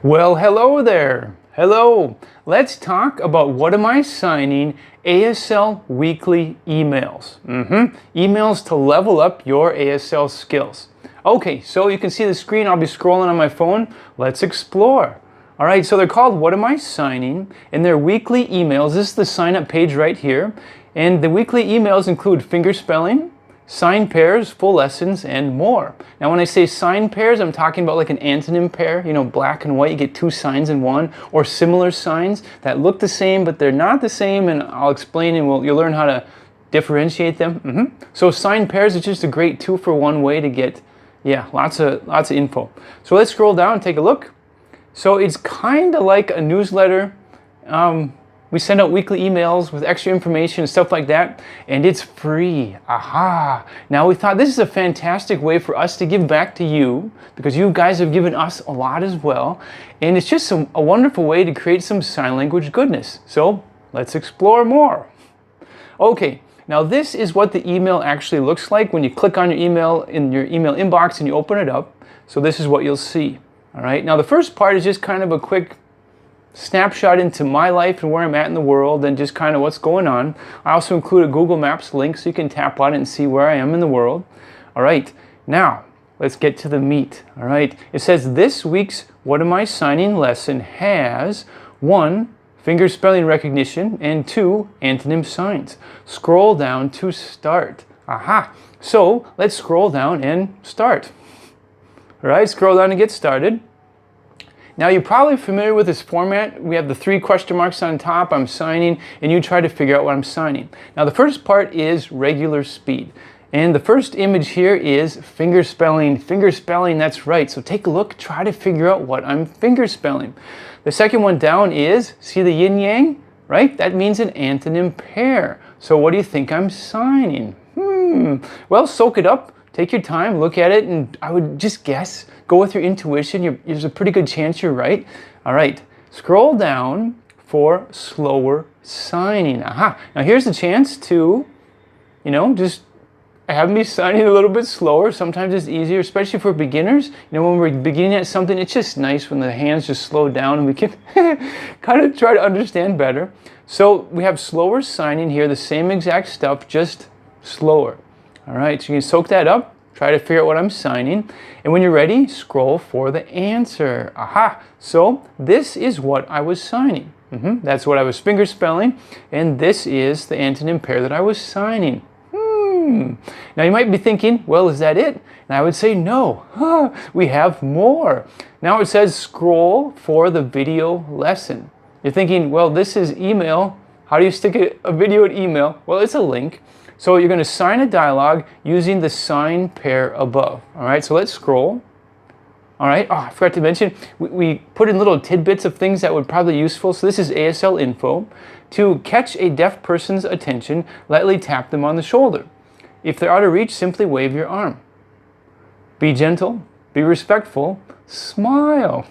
Well, hello there. Hello. Let's talk about what am I signing ASL weekly emails. Emails to level up your ASL skills. Okay, so you can see the screen. I'll be scrolling on my phone. Let's explore. All right, so they're called What Am I Signing? And they're weekly emails. This is the sign up page right here. And the weekly emails include finger spelling, sign pairs, full lessons, and more. Now when I say sign pairs, I'm talking about like an antonym pair, black and white, you get two signs in one, or similar signs that look the same, but they're not the same, and I'll explain and you'll learn how to differentiate them. So sign pairs is just a great 2-for-1 way to get, lots of info. So let's scroll down and take a look. So it's kind of like a newsletter. We send out weekly emails with extra information and stuff like that, and it's free. Aha! Now we thought this is a fantastic way for us to give back to you, because you guys have given us a lot as well, and it's just a wonderful way to create some sign language goodness. So let's explore more. Okay, now this is what the email actually looks like when you click on your email in your email inbox and you open it up. So this is what you'll see. All right, now the first part is just kind of a quick snapshot into my life and where I'm at in the world and just kind of what's going on. I also include a Google Maps link so you can tap on it and see where I am in the world. All right, now let's get to the meat. All right, it says this week's What Am I Signing lesson has 1, finger spelling recognition, and 2, antonym signs. Scroll down to start. Aha, so let's scroll down and start. All right, scroll down and get started. Now you're probably familiar with this format. We have the 3 question marks on top, I'm signing, and you try to figure out what I'm signing. Now the first part is regular speed. And the first image here is finger spelling. Finger spelling, that's right. So take a look, try to figure out what I'm finger spelling. The second one down is, see the yin yang, right? That means an antonym pair. So what do you think I'm signing? Well, soak it up. Take your time, look at it, and I would just guess. Go with your intuition. There's a pretty good chance you're right. All right, scroll down for slower signing. Aha, now here's the chance to, just have me signing a little bit slower. Sometimes it's easier, especially for beginners. When we're beginning at something, it's just nice when the hands just slow down and we can kind of try to understand better. So we have slower signing here, the same exact stuff, just slower. All right, so you can soak that up, try to figure out what I'm signing, and when you're ready, scroll for the answer. Aha, so this is what I was signing. That's what I was finger spelling, and this is the antonym pair that I was signing. Now you might be thinking, well, is that it? And I would say no, we have more. Now it says scroll for the video lesson. You're thinking, well, this is email. How do you stick a video in email? Well, it's a link. So you're going to sign a dialogue using the sign pair above. All right, so let's scroll. All right, I forgot to mention, we put in little tidbits of things that would probably be useful. So this is ASL info. To catch a deaf person's attention, lightly tap them on the shoulder. If they're out of reach, simply wave your arm. Be gentle, be respectful, smile.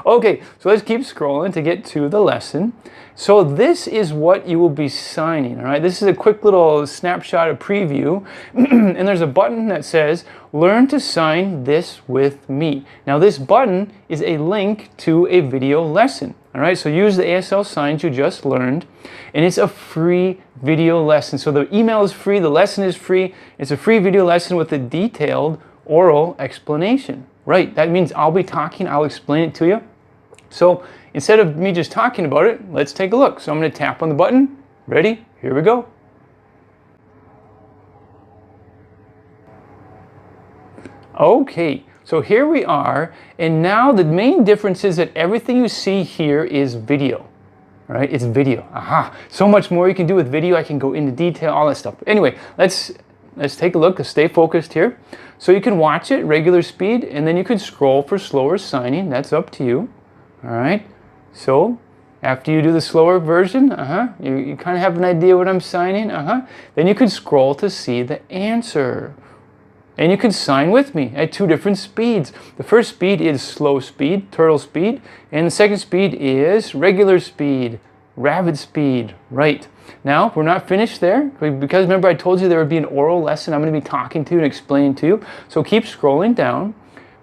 Okay, so let's keep scrolling to get to the lesson. So this is what you will be signing, all right? This is a quick little snapshot, a preview, and there's a button that says, learn to sign this with me. Now this button is a link to a video lesson, all right? So use the ASL signs you just learned, and it's a free video lesson. So the email is free, the lesson is free. It's a free video lesson with a detailed oral explanation. Right, that means I'll be talking, I'll explain it to you. So instead of me just talking about it, let's take a look. So I'm going to tap on the button. Ready? Here we go. Okay, so here we are, and now the main difference is that everything you see here is video. Right, it's video. Aha, so much more you can do with video. I can go into detail, all that stuff. Anyway, let's take a look, let's stay focused here. So you can watch it regular speed, and then you can scroll for slower signing. That's up to you. All right, so after you do the slower version, you kind of have an idea what I'm signing. Then you can scroll to see the answer. And you can sign with me at 2 different speeds. The first speed is slow speed, turtle speed, and the second speed is regular speed, rabbit speed. Right. Now, we're not finished there, because remember I told you there would be an oral lesson I'm going to be talking to you and explaining to you. So keep scrolling down.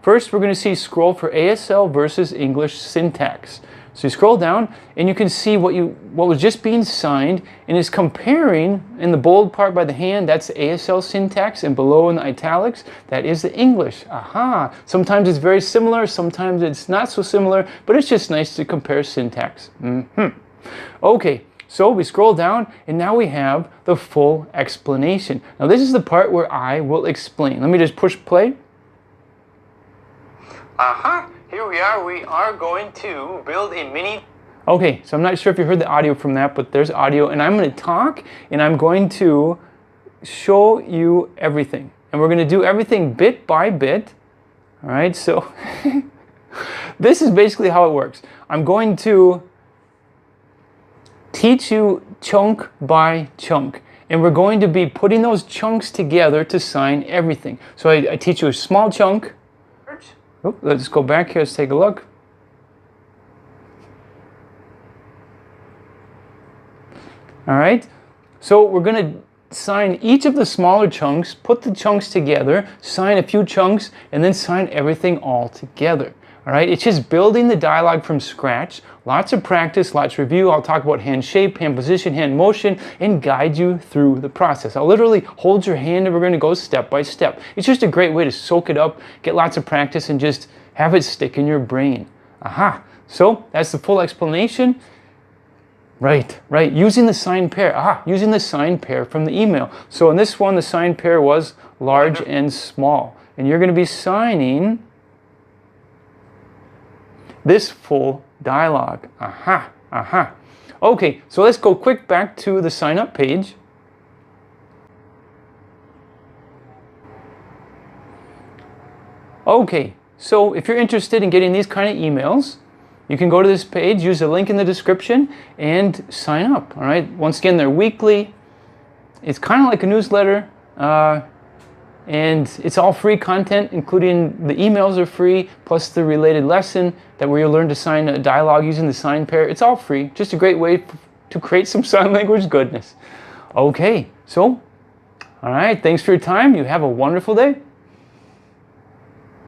First, we're going to see scroll for ASL versus English syntax. So you scroll down and you can see what was just being signed, and is comparing in the bold part by the hand, that's the ASL syntax, and below in the italics, that is the English. Aha! Sometimes it's very similar, sometimes it's not so similar, but it's just nice to compare syntax. Okay, so we scroll down and now we have the full explanation. Now this is the part where I will explain. Let me just push play. Aha! Here we are going to build a mini... Okay, so I'm not sure if you heard the audio from that, but there's audio, and I'm going to talk, and I'm going to show you everything. And we're going to do everything bit by bit. All right, so this is basically how it works. I'm going to teach you chunk by chunk, and we're going to be putting those chunks together to sign everything. So I teach you a small chunk. Oh, let's go back here, let's take a look. All right, so we're going to sign each of the smaller chunks, put the chunks together, sign a few chunks, and then sign everything all together. All right, it's just building the dialogue from scratch. Lots of practice, lots of review. I'll talk about hand shape, hand position, hand motion, and guide you through the process. I'll literally hold your hand and we're going to go step by step. It's just a great way to soak it up, get lots of practice, and just have it stick in your brain. Aha! So that's the full explanation. Right, using the sign pair. Aha, using the sign pair from the email. So in this one, the sign pair was large and small. And you're going to be signing this full dialogue. Aha. Okay, so let's go quick back to the sign up page. Okay, so if you're interested in getting these kind of emails, you can go to this page, use the link in the description, and sign up. All right, once again, they're weekly. It's kind of like a newsletter. And it's all free content, including the emails are free, plus the related lesson where you'll learn to sign a dialogue using the sign pair. It's all free. Just a great way to create some sign language goodness. Okay, so, all right, thanks for your time. You have a wonderful day.